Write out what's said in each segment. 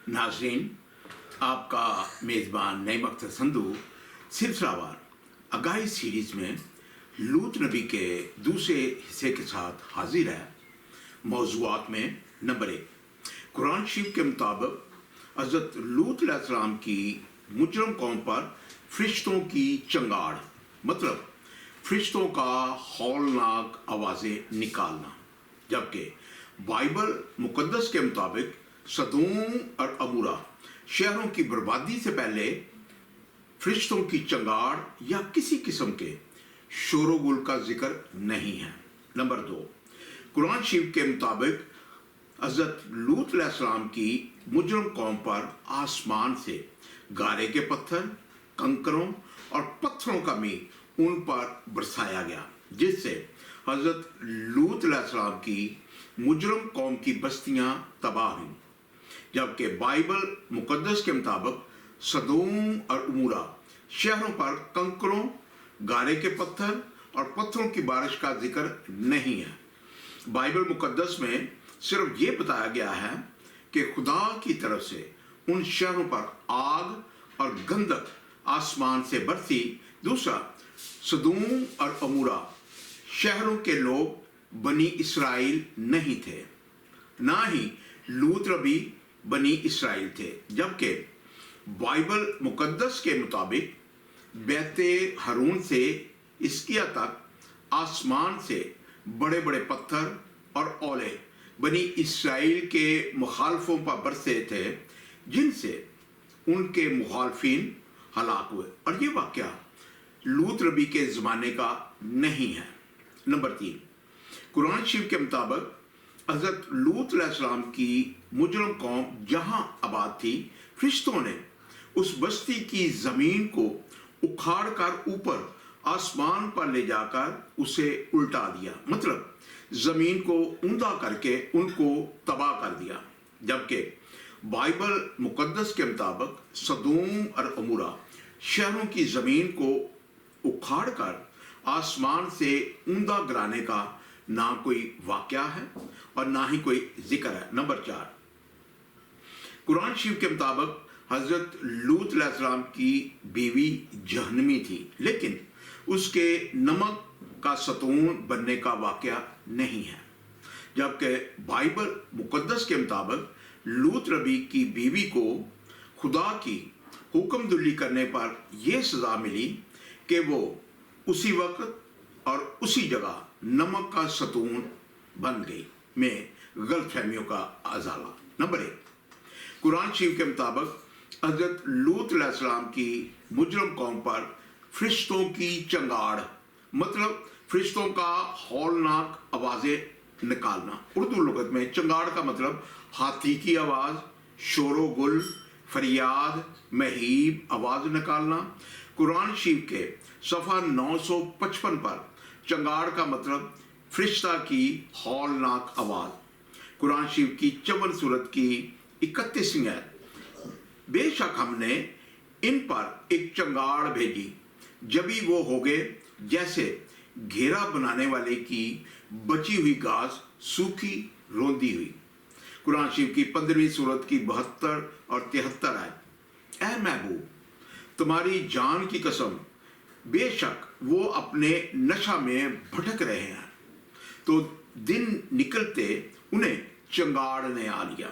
नाज़रीन, आपका मेज़बान नईम अख्तर संधू सिलसिलावार आगाही सीरीज में लूत नबी के दूसरे हिस्से के साथ हाजिर है। मौज़ूआत में नंबर 1, कुरान शरीफ के मुताबिक हज़रत लूत अलैहिस्सलाम की मुजरम कौम पर फरिश्तों की चंगाड़, मतलब फरिश्तों का हौलनाक आवाज़ें निकालना, जबकि बाइबल मुकद्दस के मुताबिक सदूम और अमूरा शहरों की बर्बादी से पहले फरिश्तों की चंगाड़ या किसी किस्म के शोरगुल का जिक्र नहीं है। नंबर 2, कुरान शरीफ के मुताबिक हज़रत लूत अलैहिस्सलाम की मुजरम कौम पर आसमान से गारे के पत्थर, कंकरों और पत्थरों का मींह उन पर बरसाया गया, जिससे हज़रत लूत अलैहिस्सलाम की मुजरम कौम की बस्तियां तबाह हुईं। जबकि बाइबल मुकद्दस के मुताबिक सदूम और उमूरा शहरों पर कंकरों, गारे के पत्थर और पत्थरों की बारिश का जिक्र नहीं है। बाइबल मुकद्दस में सिर्फ ये बताया गया है कि खुदा की तरफ से उन शहरों पर आग और गंधक आसमान से बरसी। दूसरा, सदूम और अमूरा शहरों के लोग बनी इसराइल नहीं थे, ना ही लूत नबी बनी इसराइल थे। जबकि बाइबल मुकद्दस के मुताबिक बैते हारून से इसकिया तक आसमान से बड़े बड़े पत्थर और ओले बनी इसराइल के मुखालफों पर बरसे थे, जिनसे उनके मुखालफिन हलाक हुए, और ये वाक़या लूत नबी के ज़माने का नहीं है। नंबर 3, कुरान शरीफ के मुताबिक हज़रत लूत अलैहिस्सलाम की मुजरम कौम जहां आबाद थी, फरिश्तों ने उस बस्ती की ज़मीन को उखाड़ कर ऊपर आसमान पर ले जाकर उसे उल्टा दिया, मतलब ज़मीन को ऊंधा करके उनको तबाह कर दिया। जबकि बाइबल मुकद्दस के मुताबिक सदूम और अमूरा शहरों की ज़मीन को उखाड़ कर आसमान से ऊंधा गिराने का ना कोई वाक़या है और ना ही कोई जिक्र है। नंबर 4, कुरान शरीफ के मुताबिक हज़रत लूत अलैहिस्सलाम की बीवी जहन्नमी थी, लेकिन उसके नमक का सतून बनने का वाक़या नहीं है। जबकि बाइबल मुकद्दस के मुताबिक लूत नबी की बीवी को खुदा की हुक्मदुल्ली करने पर यह सज़ा मिली कि वो उसी वक्त और उसी जगह नमक का सतून बन गई। में गलतफहमियों का अजाला। नंबर 1, कुरान शरीफ के मुताबिक हज़रत लूत अलैहिस्सलाम की मुजरम कौम पर फरिश्तों की चंगाड़, मतलब फरिश्तों का हौलनाक आवाज़ें निकालना। उर्दू लुगत में चंगाड़ का मतलब हाथी की आवाज़, शोरो गुल, फरियाद, महीब आवाज़ निकालना। कुरान शरीफ के सफ़ा 955 पर चंगाड़ का मतलब फरिश्ता की हौलनाक आवाज़। कुरान शरीफ की 54 सूरत की 31वीं आयत, बेशक हमने इन पर एक चंगाड़ भेजी, जभी वो हो गए जैसे घेरा बनाने वाले की बची हुई घास सूखी रोंदी हुई। कुरान शरीफ की 15वीं सूरत की 72 और 73 आयत, ऐ महबूब, तुम्हारी जान की कसम, बेशक वो अपने नशा में भटक रहे हैं, तो दिन निकलते उन्हें चंगाड़ ने आ लिया।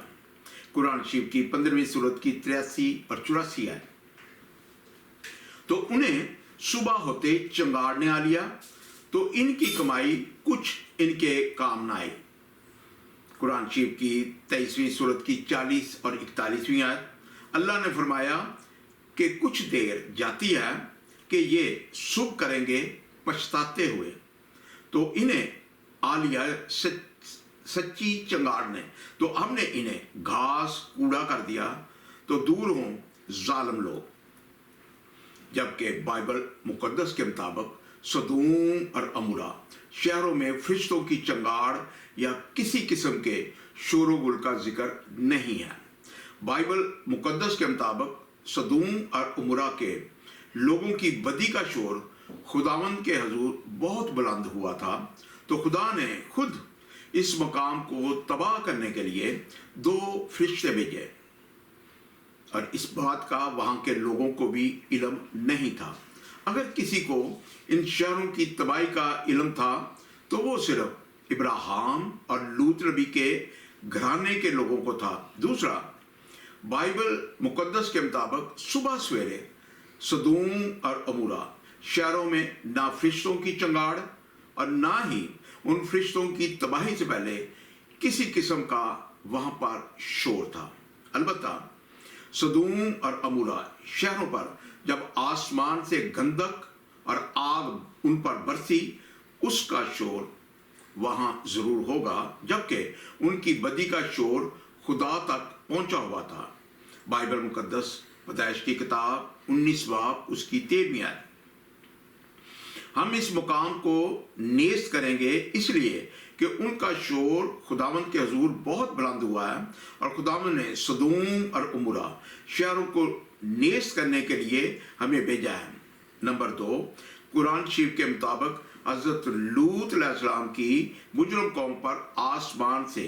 कुरान शरीफ की 15वीं सूरत की 83 और 84 आयत, तो उन्हें सुबह होते चंगाड़ ने आ लिया, तो इनकी कमाई कुछ इनके काम ना आई। कुरान शरीफ की 23वीं सूरत की 40 और 41वीं आयत, अल्लाह ने फरमाया कि कुछ देर जाती है कि ये शुभ करेंगे पछताते हुए, तो इन्हें आ लिया सच्ची चंगाड़ ने, तो हमने इन्हें घास कूड़ा कर दिया, तो दूर हों जालिम लोग। जबकि बाइबल मुकद्दस के मुताबिक सदूम और अमूरा शहरों में फरिश्तों की चंगाड़ या किसी किस्म के शोरगुल का जिक्र नहीं है। बाइबल मुकद्दस के मुताबिक सदूम और अमूरा के लोगों की बदी का शोर खुदावंद के हजूर बहुत बुलंद हुआ था, तो खुदा ने खुद इस मकाम को तबाह करने के लिए 2 फरिश्ते भेजे। और इस बात का वहाँ के लोगों को भी इल्म नहीं था। अगर किसी को इन शहरों की तबाही का इल्म था तो वो सिर्फ इब्राहिम और लूत नबी के घराने के लोगों को था। दूसरा, बाइबल मुकद्दस के मुताबिक सुबह सवेरे सदूम और अमूरा शहरों में ना फरिश्तों की चंगाड़ और ना ही उन फरिश्तों की तबाही से पहले किसी किस्म का वहां पर शोर था। अलबत्ता सदूम और अमूरा शहरों पर जब आसमान से गंधक और आग उन पर बरसी, उसका शोर वहां जरूर होगा, जबकि उनकी बदी का शोर खुदा तक पहुंचा हुआ था। बाइबल मुकद्दस पैदाइश की किताब 19 बाब उसकी 13वीं आयत। हम इस मुकाम को नेस्त करेंगे इसलिए कि उनका शोर खुदावंद के हजूर बहुत बुलंद हुआ है और खुदावंद ने सदूम और उमरा शहरों को नेस्त करने के लिए हमें भेजा है। नंबर 2, कुरान शरीफ के मुताबिक हजरत लूत अलैहिस्सलाम की मुजरम कौम पर आसमान से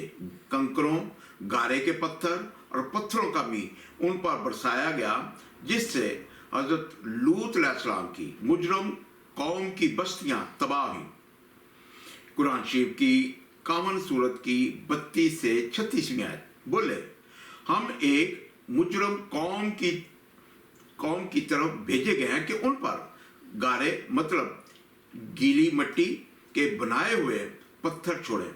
कंकरों, गारे के पत्थर और पत्थरों का भी उन पर बरसाया गया, जिससे हजरत लूत अलैहिस्सलाम की मुजरम कौम की बस्तियां तबाह हुई। कुरान शरीफ की 51 सूरत की 32 से 36वीं आयत बोले, हम एक मुजरम कौम की तरफ भेजे गए हैं कि उन पर गारे मतलब गीली मिट्टी के बनाए हुए पत्थर छोड़े,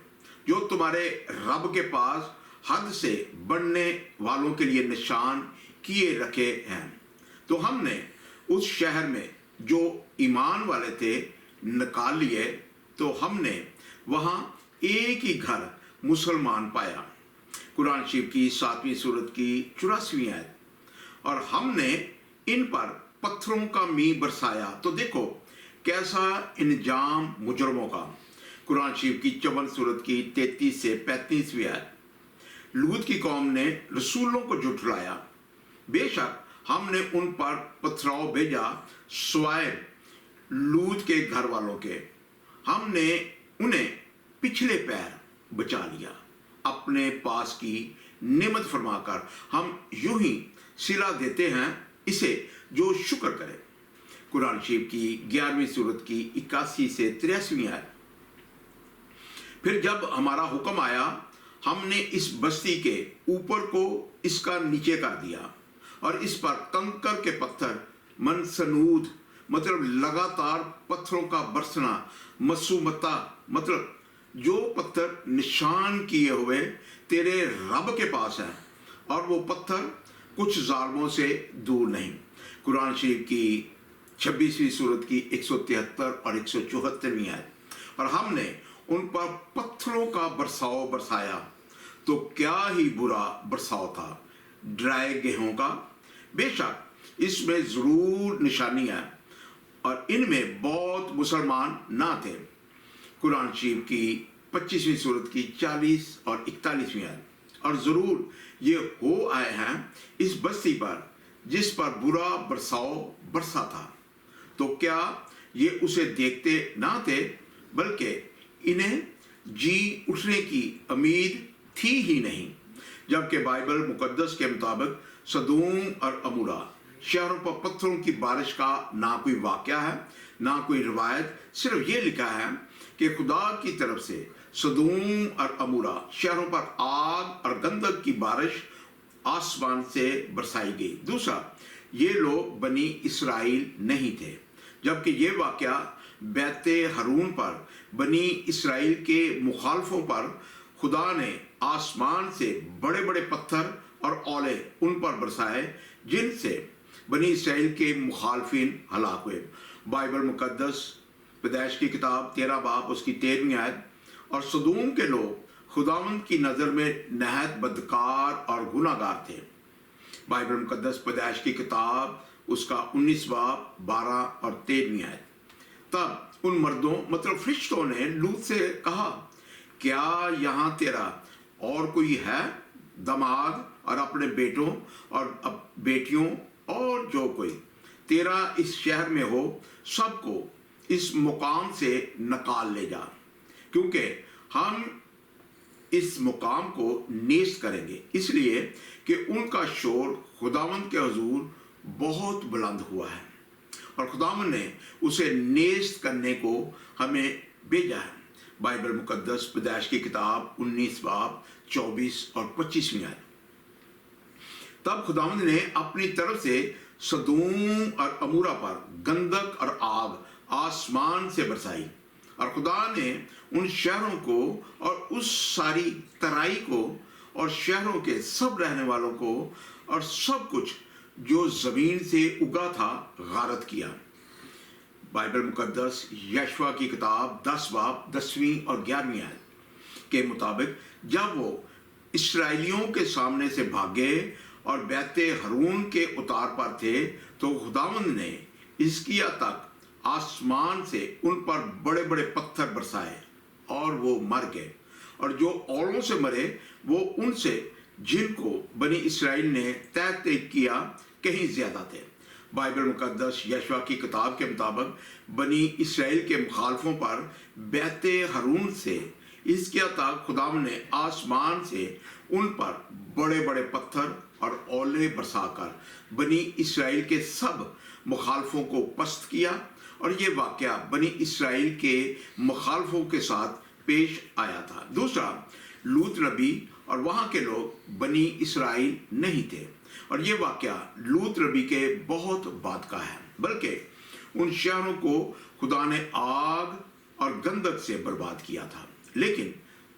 जो तुम्हारे रब के पास हद से बढ़ने वालों के लिए निशान किए रखे हैं। तो हमने उस शहर में जो ईमान वाले थे निकाल लिए, तो हमने वहां एक ही घर मुसलमान पाया। कुरान शरीफ की 7वीं सूरत की 84वीं आयत। और हमने इन पर पत्थरों का मींह बरसाया, तो देखो कैसा इंजाम मुजरमों का। कुरान शरीफ की 54 सूरत की 33 से 35वीं आयत। लूत की कौम ने रसूलों को झुठलाया, बेशक हमने उन पर पथराव भेजा स्वाय लूत के घर वालों के। हमने उन्हें पिछले पैर बचा लिया, अपने पास की नेमत फरमाकर हम यूं ही सिला देते हैं इसे जो शुक्र करे। कुरान शरीफ की 11वीं सूरत की 81 से 83वीं आयत। फिर जब हमारा हुक्म आया, हमने इस बस्ती के ऊपर को इसका नीचे कर दिया और इस पर कंकर के पत्थर मनसनूद मतलब लगातार पत्थरों का बरसना, मसूमता मतलब जो पत्थर निशान किए हुए तेरे रब के पास है और वो पत्थर कुछ जालिमों से दूर नहीं। कुरान शरीफ की 26वीं सूरत की 173 और 174वीं आयत। और हमने उन पर पत्थरों का बरसाव बरसाया, तो क्या ही बुरा बरसाव था ड्राए गेहूं का। बेशक इसमें जरूर निशानी है और इनमें बहुत मुसलमान ना थे। कुरान शरीफ की 25वीं सूरत की 40 और 41वीं आयत। और जरूर ये हो आए हैं इस बस्ती पर जिस पर बुरा बरसाव बरसा था, तो क्या ये उसे देखते ना थे, बल्कि इन्हें जी उठने की उम्मीद थी ही नहीं। जबकि बाइबल मुकद्दस के मुताबिक सदूम और अमूरा शहरों पर पत्थरों की बारिश का ना कोई वाक़या है ना कोई रिवायत। सिर्फ ये लिखा है कि खुदा की तरफ से सदूम और अमूरा शहरों पर आग और गंधक की बारिश आसमान से बरसाई गई। दूसरा, ये लोग बनी इसराइल नहीं थे, जबकि ये वाक़या बैते हरून पर बनी इसराइल के मुखालफों पर खुदा ने आसमान से बड़े बड़े पत्थर और औले उन पर बरसाए, जिनसे बनी इसराइल के मुखालफिन हलाक हुए। बाइबल मुकद्दस पैदाइश की किताब 13 बाब उसकी 13वीं आयत। और सदूम के लोग खुदावंद की नज़र में नहायत बदकार और गुनाहगार थे। बाइबल मुकद्दस पैदाइश की किताब उसका 19 बाब 12 और 13वीं आयत। तब उन मर्दों मतलब फरिश्तों ने लूत से कहा, क्या यहाँ तेरा और कोई है दामाद और अपने बेटों और बेटियों और जो कोई तेरा इस शहर में हो, सबको इस मुकाम से निकाल ले जा, क्योंकि हम اس مقام کو نیست کریں گے، اس لیے کہ ان کا شور خداوند کے حضور بہت بلند ہوا ہے اور خداوند نے اسے نیست کرنے کو ہمیں بھیجا ہے۔ بائبل مقدس پیدائش کی کتاب 19 باب 24 اور 25 آیت۔ تب خداوند نے اپنی طرف سے سدوم اور عمورہ پر گندک اور آگ آسمان سے برسائی، اور خدا نے ان شہروں کو اور اس ساری ترائی کو اور شہروں کے سب رہنے والوں کو اور سب کچھ جو زمین سے اگا تھا غارت کیا۔ بائبل مقدس یشوع کی کتاب 10 باب 10 اور 11 آیت کے مطابق جب وہ اسرائیلیوں کے سامنے سے بھاگے اور بیت ہارون کے اتار پر تھے تو خداوند نے حزقیہ تک آسمان سے ان پر بڑے بڑے پتھر برسائے اور وہ مر گئے، اور جو اوروں سے مرے وہ ان سے جن کو بنی اسرائیل نے تحقیق کیا کہیں زیادہ تھے۔ بائبل مقدس یشوع کی کتاب کے مطابق بنی اسرائیل کے مخالفوں پر بیت ہارون سے حزقیہ تک خداوند نے آسمان سے ان پر بڑے بڑے پتھر اور اولے برسا کر بنی اسرائیل کے سب مخالفوں کو پست کیا، اور یہ واقعہ بنی اسرائیل کے مخالفوں کے ساتھ پیش آیا تھا۔ دوسرا، لوط نبی اور وہاں کے لوگ بنی اسرائیل نہیں تھے، اور یہ واقعہ لوط نبی کے بہت بعد کا ہے، بلکہ ان شہروں کو خدا نے آگ اور گندک سے برباد کیا تھا، لیکن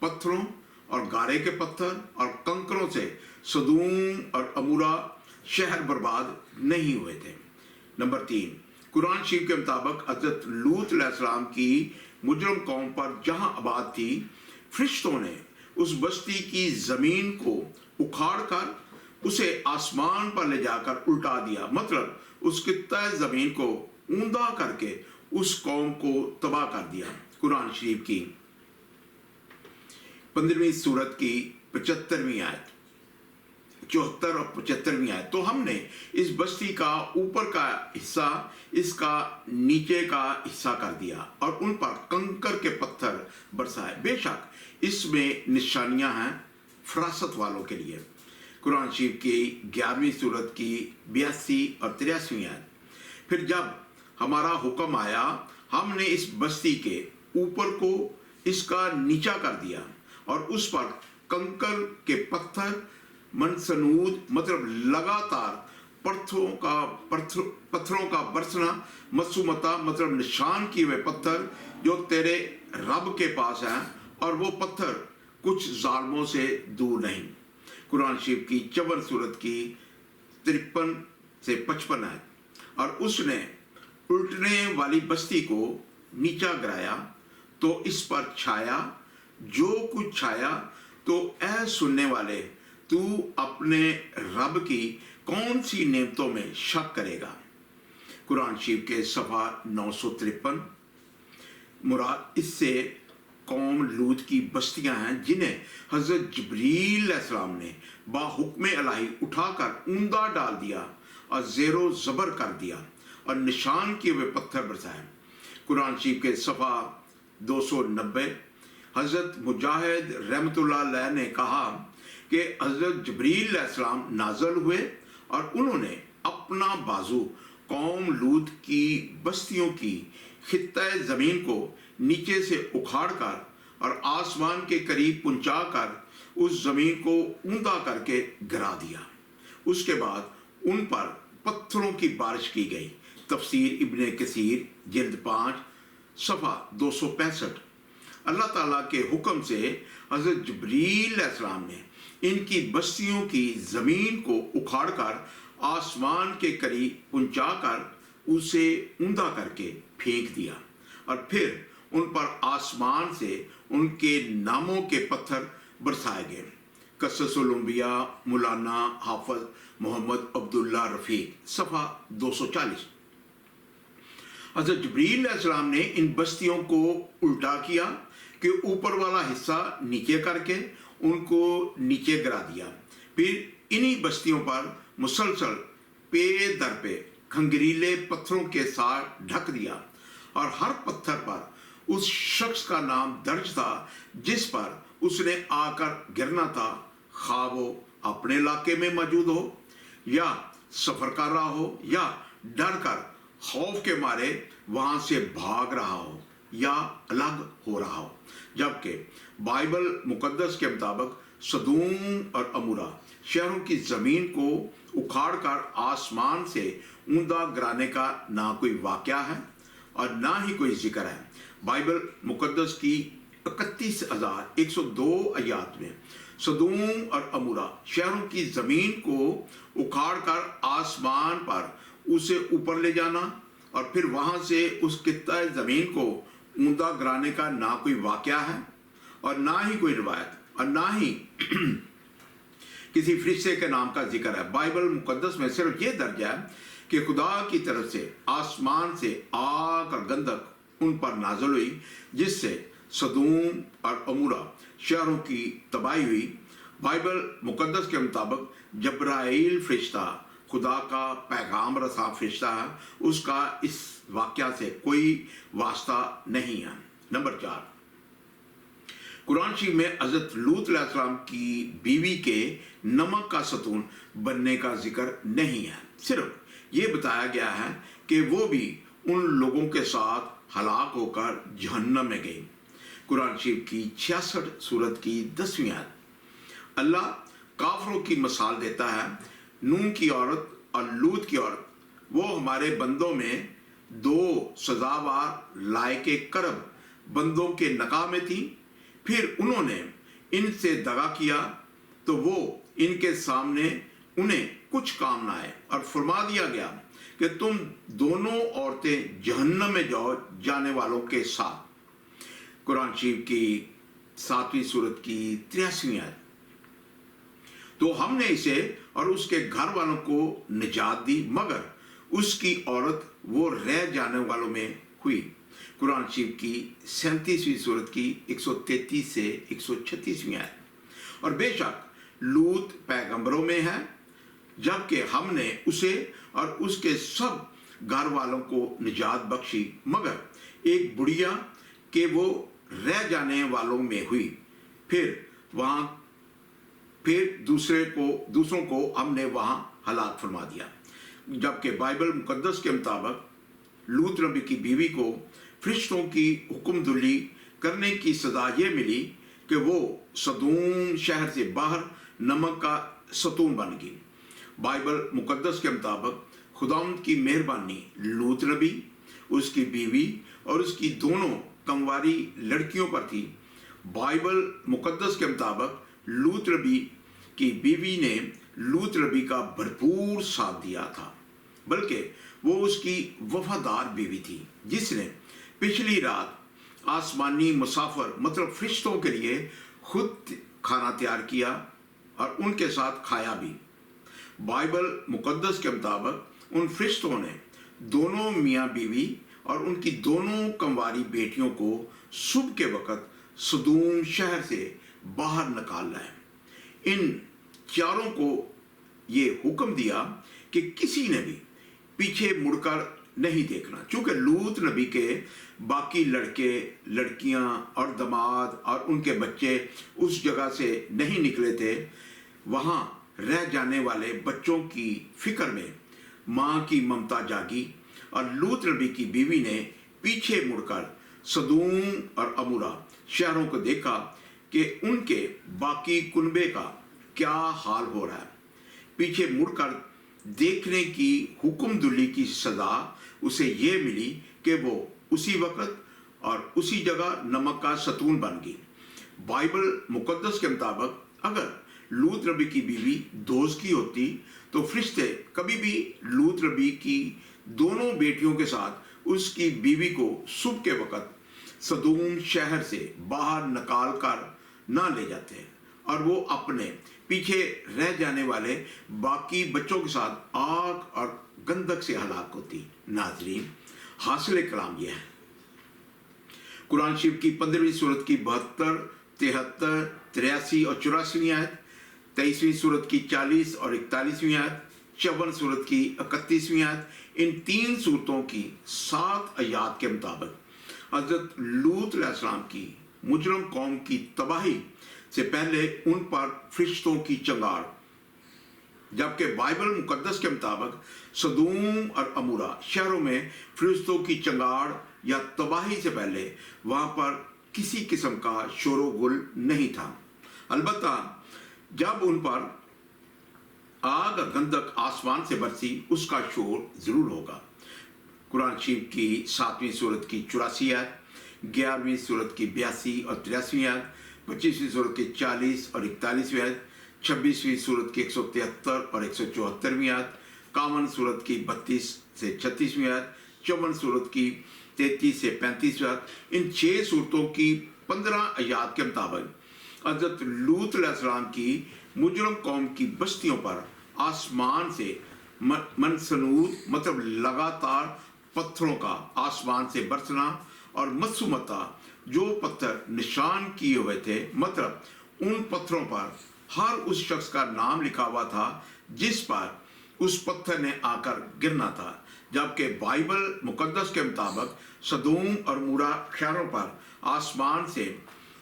پتھروں اور گارے کے پتھر اور کنکروں سے سدوم اور عمورہ شہر برباد نہیں ہوئے تھے۔ نمبر 3، قرآن شریف کے مطابق حضرت لوط علیہ السلام کی مجرم قوم پر جہاں آباد تھی، فرشتوں نے اس بستی کی زمین کو اکھاڑ کر اسے آسمان پر لے جا کر الٹا دیا، مطلب اس خطہ زمین کو اوندا کر کے اس قوم کو تباہ کر دیا۔ قرآن شریف کی 15ویں سورت کی 75ویں آیت، 74 اور 75ویں آیت۔ تو ہم نے اس بستی کا اوپر کا حصہ اس کا نیچے کا حصہ کر دیا اور ان پر کنکر کے پتھر برسائے، بے شک اس میں نشانیاں ہیں فراست والوں کے لیے۔ قرآن شریف کی 11ویں سورت کی 82 اور 83ویں آیت۔ پھر جب ہمارا حکم آیا ہم نے اس بستی کے اوپر کو اس کا نیچا کر دیا اور اس پر کنکر کے پتھر منسنود، مطلب لگاتار پتھروں کا برسنا، مسومتا مطلب نشان کیے ہوئے پتھر جو تیرے رب کے پاس ہیں، اور وہ پتھر کچھ ظالموں سے دور نہیں۔ قرآن شریف کی 54 سورت کی 53 سے 55 آیت۔ اور اس نے الٹنے والی بستی کو نیچا گرایا تو اس پر چھایا جو کچھ چھایا، تو اے سننے والے تو اپنے رب کی کون سی نعمتوں میں شک کرے گا۔ قرآن شریف کے صفحہ 953۔ مراد اس سے قوم لوط کی بستیاں ہیں جنہیں حضرت جبریل علیہ السلام نے باحکم الہی اٹھا کر اوندا ڈال دیا اور زیر و زبر کر دیا اور نشان کیے ہوئے پتھر برسائے۔ قرآن شریف کے صفحہ 290۔ حضرت مجاہد رحمۃ اللہ علیہ نے کہا کہ حضرت جبریل علیہ السلام نازل ہوئے اور انہوں نے اپنا بازو قوم لوط کی بستیوں کی خطہ زمین کو نیچے سے اکھاڑ کر اور آسمان کے قریب پہنچا کر اس زمین کو اوندا کر کے گرا دیا۔ اس کے بعد ان پر پتھروں کی بارش کی گئی۔ تفسیر ابن کثیر جلد 5 صفحہ 265۔ اللہ تعالیٰ کے حکم سے حضرت جبریل علیہ السلام نے ان کی بستیوں کی زمین کو اکھاڑ کر آسمان کے قریب پہنچا کر اسے اوندا کر کے پھینک دیا، اور پھر ان پر آسمان سے ان کے ناموں کے پتھر برسائے گئے۔ قصص الانبیاء مولانا حافظ محمد عبداللہ رفیق صفحہ 240۔ حضرت جبریل علیہ السلام نے ان بستیوں کو الٹا کیا کہ اوپر والا حصہ نیچے کر کے ان کو نیچے گرا دیا، پھر انہی بستیوں پر مسلسل پے در پہ کھنگریلے پتھروں کے ساتھ ڈھک دیا، اور ہر پتھر پر اس شخص کا نام درج تھا جس پر उसने आकर गिरना था, खा वो अपने इलाके में मौजूद हो या सफर कर रहा हो या डर कर खौफ के मारे वहां से भाग रहा हो या अलग हो रहा हो। जबकि बाइबल मुकद्दस के मुताबिक सदूम और अमूरा शहरों की जमीन को उखाड़ कर आसमान से ऊंधा गिराने का ना कोई वाकया है और ना ही कोई जिक्र है। बाइबल मुकद्दस की 31,102 आयात में सदूम और अमूरा शहरों की जमीन को उखाड़ कर आसमान पर उसे ऊपर ले जाना और फिर वहां से उस कित्ता जमीन को ऊंधा गिराने का ना कोई वाकया है और ना ही कोई रिवायत और ना ही किसी फरिश्ते के नाम का जिक्र है। बाइबल मुकद्दस में सिर्फ ये दर्ज है कि खुदा की तरफ से आसमान से आग और गंधक उन पर नाज़िल हुई, जिससे सदूम और अमूरा शहरों की तबाही हुई। बाइबल मुकद्दस के मुताबिक जब्राइल फरिश्ता खुदा का पैगाम रसा फरिश्ता है, उसका इस वाक़या से कोई वास्ता नहीं है। नंबर 4, कुरान शरीफ में हज़रत लूत अलैहिस्सलाम की बीवी के नमक का सतून बनने का जिक्र नहीं है। सिर्फ ये बताया गया है कि वो भी उन लोगों के साथ हलाक होकर जहन्नम में गई। कुरान शरीफ की 66 सूरत की 10वीं आयत, अल्लाह काफरों की मिसाल देता है। नूह की औरत और लूत की औरत, वो हमारे बंदों में 2 सजावार लायके करब बंदों के नकाह में थी। फिर उन्होंने इनसे दगा किया तो वो इनके सामने उन्हें कुछ काम ना आए और फरमा दिया गया कि तुम दोनों औरतें जहन्नम में जाओ जाने वालों के साथ। कुरान शरीफ की 7वीं सूरत की 83वीं आयत, तो हमने इसे और उसके घर वालों को निजात दी मगर उसकी औरत वो रह जाने वालों में हुई। कुरान शरीफ की 37वीं सूरत की 133 से 136वीं आयत। और बेशक लूत पैगंबरों में है, जबकि हमने उसे और उसके सब घर वालों को निजात बख्शी मगर एक बुढ़िया के वो रह जाने वालों में हुई। फिर दूसरों को हमने वहां हलाक फरमा दिया। जबकि बाइबल मुकद्दस के मुताबिक लूत नबी की बीवी को फरिश्तों की हुक्मदुल्ली करने की सजा ये मिली कि वो सदूम शहर से बाहर नमक का सतून बन गई। बाइबल मुकद्दस के मुताबिक खुदावंद की मेहरबानी लूत नबी, उसकी बीवी और उसकी दोनों कमवारी लड़कियों पर थी। बाइबल मुकद्दस के मुताबिक लूत नबी की बीवी ने लूत नबी का भरपूर साथ दिया था, बल्कि वो उसकी वफादार बीवी थी जिसने पिछली रात आसमानी मुसाफिर मतलब फरिश्तों के लिए खुद खाना तैयार किया और उनके साथ खाया भी। बाइबल मुकद्दस के मुताबिक उन फरिश्तों ने दोनों मियाँ बीवी और उनकी दोनों कमवारी बेटियों को सुबह के वक़्त सदूम शहर से बाहर निकाल लाए। इन चारों को ये हुक्म दिया कि किसी ने भी पीछे मुड़कर नहीं देखना, चूँकि लूत नबी के बाकी लड़के लड़कियां और दामाद और उनके बच्चे उस जगह से नहीं निकले थे। वहाँ रह जाने वाले बच्चों की फिक्र में माँ की ममता जागी और लूत नबी की बीवी ने पीछे मुड़कर सदूम और अमूरा शहरों को देखा कि उनके बाकी कुनबे का क्या हाल हो रहा है। पीछे मुड़कर देखने की हुक्मदुल्ली की सजा उसे ये मिली कि वो उसी वक़्त और उसी जगह नमक का सतून बन गई। बाइबल मुकद्दस के मुताबिक अगर लूत नबी की बीवी दोस्त की होती तो फरिश्ते कभी भी लूत नबी की दोनों बेटियों के साथ उसकी बीवी को सुबह के वक़्त सदूम शहर से बाहर निकाल कर ना ले जाते और वो अपने पीछे रह जाने वाले बाकी बच्चों के साथ आग और गंधक से हलाक होती। नाज़रीन, हासिल कलाम यह है कुरान शरीफ की 15वीं सूरत की 72, 73, 83 और 84वीं आयत, 23वीं सूरत की 40 और 41वीं आयत, 54 सूरत की 31वीं आयत। इन 3 सूरतों की 7 आयात के मुताबिक हज़रत लूत अलैहिस्सलाम की मुजरम कौम की तबाही سے پہلے ان پر فرشتوں کی چنگاڑ، جبکہ بائبل مقدس کے مطابق سدوم اور عمورہ شہروں میں فرشتوں کی چنگاڑ یا تباہی سے پہلے وہاں پر کسی قسم کا شور و غل نہیں تھا۔ البتہ جب ان پر آگ اور گندک آسمان سے برسی اس کا شور ضرور ہوگا۔ قرآن شریف کی 7ویں سورت کی 84 آیت، 11ویں سورت کی 82 اور 83 آیت، 25ویں سورت کی 40 اور 41ویں آیت، 26ویں سورت کی 173 اور 174ویں آیت، 51 سورت کی 32 سے 36ویں آیت، 54 سورت کی 33 سے 35ویں آیت، ان 6 سورتوں کی 15 آیات کے مطابق حضرت لوط علیہ السلام کی مجرم قوم کی بستیوں پر آسمان سے منسنود مطلب لگاتار پتھروں کا آسمان سے برسنا، اور مسومتا جو پتھر نشان کیے ہوئے تھے، مطلب ان پتھروں پر ہر اس شخص کا نام لکھا ہوا تھا جس پر اس پتھر نے آ کر گرنا تھا، جبکہ بائبل مقدس کے مطابق سدوم اور عمورہ شہروں پر آسمان سے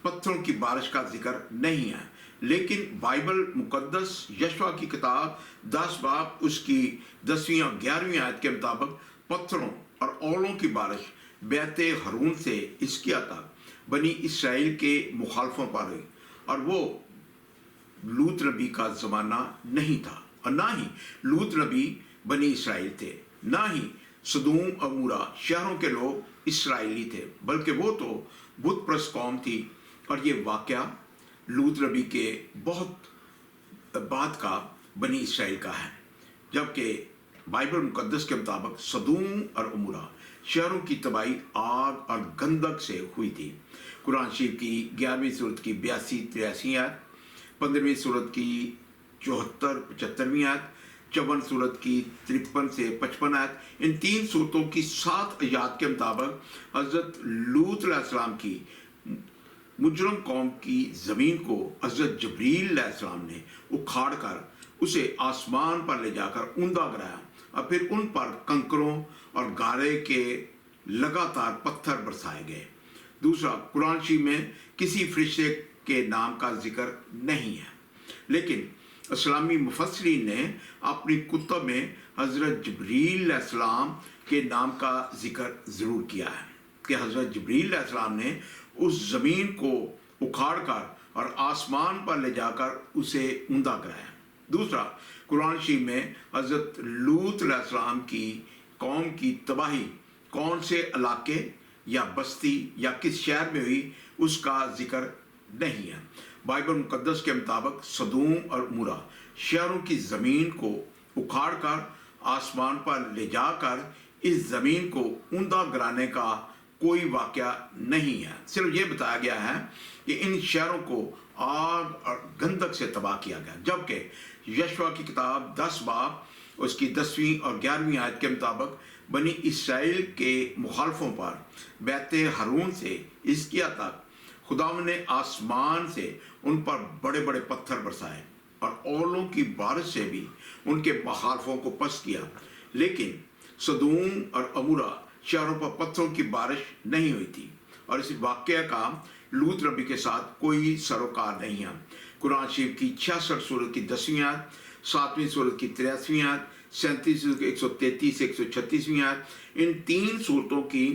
پتھروں کی بارش کا ذکر نہیں ہے۔ لیکن بائبل مقدس یشوع کی کتاب 10 باب اس کی 10ویں اور 11ویں آیت کے مطابق پتھروں اور اولوں کی بارش بیت ہارون سے اسکیا تک بنی اسرائیل کے مخالفوں پر ہوئی، اور وہ لوط نبی کا زمانہ نہیں تھا، اور نہ ہی لوط نبی بنی اسرائیل تھے، نہ ہی سدوم اور عمورہ شہروں کے لوگ اسرائیلی تھے، بلکہ وہ تو بت پرست قوم تھی۔ اور یہ واقعہ لوط نبی کے بہت بعد کا بنی اسرائیل کا ہے، جبکہ بائبل مقدس کے مطابق سدوم اور عمورہ شہروں کی تباہی آگ اور گندک سے ہوئی تھی۔ قرآن شریف کی 11ویں سورت کی 82-83 آیت، 15ویں سورت کی 74-75 آیت، 54 سورت کی 53 سے 55 آیت، ان 3 سورتوں کی 7 آیات کے مطابق حضرت لوط علیہ السلام کی مجرم قوم کی زمین کو حضرت جبریل علیہ السلام نے اکھاڑ کر اسے آسمان پر لے جا کر اوندا گرایا، اور پھر ان پر کنکروں اور گارے کے لگاتار پتھر برسائے گئے۔ دوسرا، قرآن شریف میں کسی فرشتے کے نام کا ذکر نہیں ہے، لیکن اسلامی مفسرین نے اپنی کتب میں حضرت جبریل علیہ السلام کے نام کا ذکر ضرور کیا ہے کہ حضرت جبریل علیہ السلام نے اس زمین کو اکھاڑ کر اور آسمان پر لے جا کر اسے اوندا کرایا۔ دوسرا، قرآن شریف میں حضرت لوط علیہ السلام کی قوم کی تباہی کون سے علاقے یا بستی یا کس شہر میں ہوئی اس کا ذکر نہیں ہے۔ بائبل مقدس کے مطابق سدوم اور عمورہ شہروں کی زمین کو اکھاڑ کر آسمان پر لے جا کر اس زمین کو اوندا گرانے کا کوئی واقعہ نہیں ہے، صرف یہ بتایا گیا ہے کہ ان شہروں کو آگ اور گندک سے تباہ کیا گیا، جبکہ یشوع کی کتاب 10 باب اس کی 10ویں اور 11ویں آیت کے مطابق بنی اسرائیل کے مخالفوں پر بیت ہارون سے اسکیا تک خداوند نے آسمان سے ان پر بڑے بڑے پتھر برسائے اور اولوں کی بارش سے بھی ان کے مخالفوں کو پست کیا، لیکن سدوم اور عمورہ شہروں پر پتھروں کی بارش نہیں ہوئی تھی، اور اس واقعہ کا لوط نبی کے ساتھ کوئی سروکار نہیں ہے۔ قرآن شریف کی 66 سورت کی 10ویں آیت، 7ویں سورت کی 83ویں آیت، 37 سورت کی 133 سے 136ویں آیت، ان 3 سورتوں کی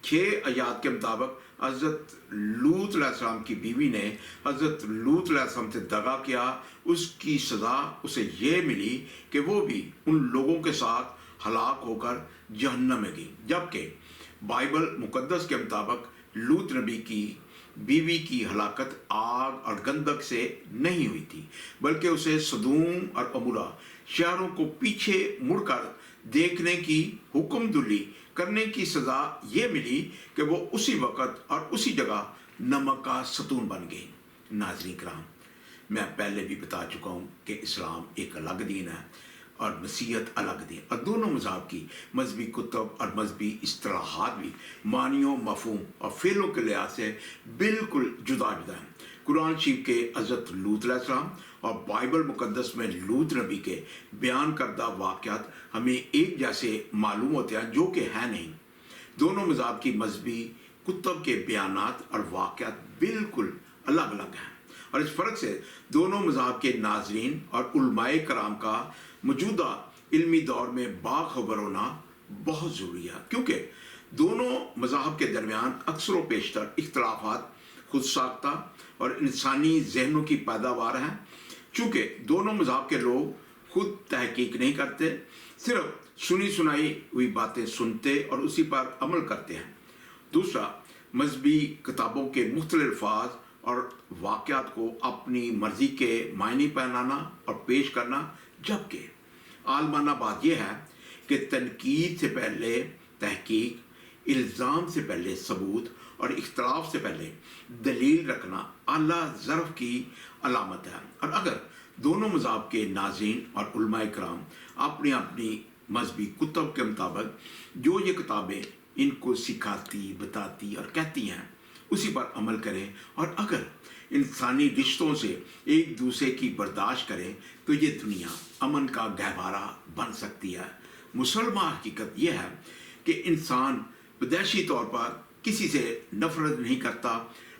6 آیات کے مطابق حضرت لوط علیہ السلام کی بیوی نے حضرت لوط علیہ السلام سے دغا کیا، اس کی سزا اسے یہ ملی کہ وہ بھی ان لوگوں کے ساتھ ہلاک ہو کر جہنم میں گئی، جبکہ بائبل مقدس کے مطابق لوط نبی کی بیوی کی ہلاکت آگ اور گندک سے نہیں ہوئی تھی، بلکہ اسے سدوم اور عمورہ شہروں کو پیچھے مڑ کر دیکھنے کی حکم دلی کرنے کی سزا یہ ملی کہ وہ اسی وقت اور اسی جگہ نمک کا ستون بن گئی۔ ناظرین کرام، میں پہلے بھی بتا چکا ہوں کہ اسلام ایک الگ دین ہے اور مسیحیت الگ دین، اور دونوں مذاہب کی مذہبی کتب اور مذہبی اصطلاحات بھی معنیوں، مفہوم اور فعلوں کے لحاظ سے بالکل جدا جدا ہیں۔ قرآن شریف کے حضرت لوط علیہ السلام اور بائبل مقدس میں لوط نبی کے بیان کردہ واقعات ہمیں ایک جیسے معلوم ہوتے ہیں، جو کہ ہے نہیں۔ دونوں مذاہب کی مذہبی کتب کے بیانات اور واقعات بالکل الگ الگ ہیں، اور اس فرق سے دونوں مذاہب کے ناظرین اور علماء کرام کا موجودہ علمی دور میں باخبر ہونا بہت ضروری ہے، کیونکہ دونوں مذاہب کے درمیان اکثر و بیشتر اختلافات خود ساختہ اور انسانی ذہنوں کی پیداوار ہیں۔ چونکہ دونوں مذاہب کے لوگ خود تحقیق نہیں کرتے، صرف سنی سنائی ہوئی باتیں سنتے اور اسی پر عمل کرتے ہیں۔ دوسرا، مذہبی کتابوں کے مختلف الفاظ اور واقعات کو اپنی مرضی کے معنی پہنانا اور پیش کرنا، جبکہ عالمانہ بات یہ ہے کہ تنقید سے پہلے تحقیق، الزام سے پہلے ثبوت اور اختلاف سے پہلے دلیل رکھنا اعلیٰ ظرف کی علامت ہے۔ اور اگر دونوں مذاہب کے ناظرین اور علماء کرام اپنی اپنی مذہبی کتب کے مطابق جو یہ کتابیں ان کو سکھاتی، بتاتی اور کہتی ہیں اسی پر عمل کریں، اور اگر انسانی رشتوں سے ایک دوسرے کی برداشت کریں تو یہ دنیا امن کا گہوارہ بن سکتی ہے۔ مسلمان حقیقت یہ ہے کہ انسان پیدائشی طور پر کسی سے نفرت نہیں کرتا،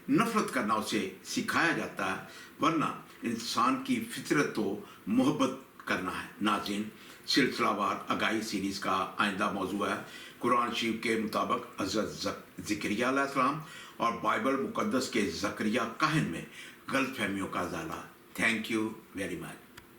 نفرت کرنا اسے سکھایا جاتا ہے، ورنہ انسان کی فطرت تو محبت کرنا ہے۔ ناظرین، سلسلہ وار آگاہی سیریز کا آئندہ موضوع ہے قرآن شریف کے مطابق حضرت زکریا علیہ السلام اور بائبل مقدس کے زکریا کاہن میں غلط فہمیوں کا ازالہ۔ Thank you very much.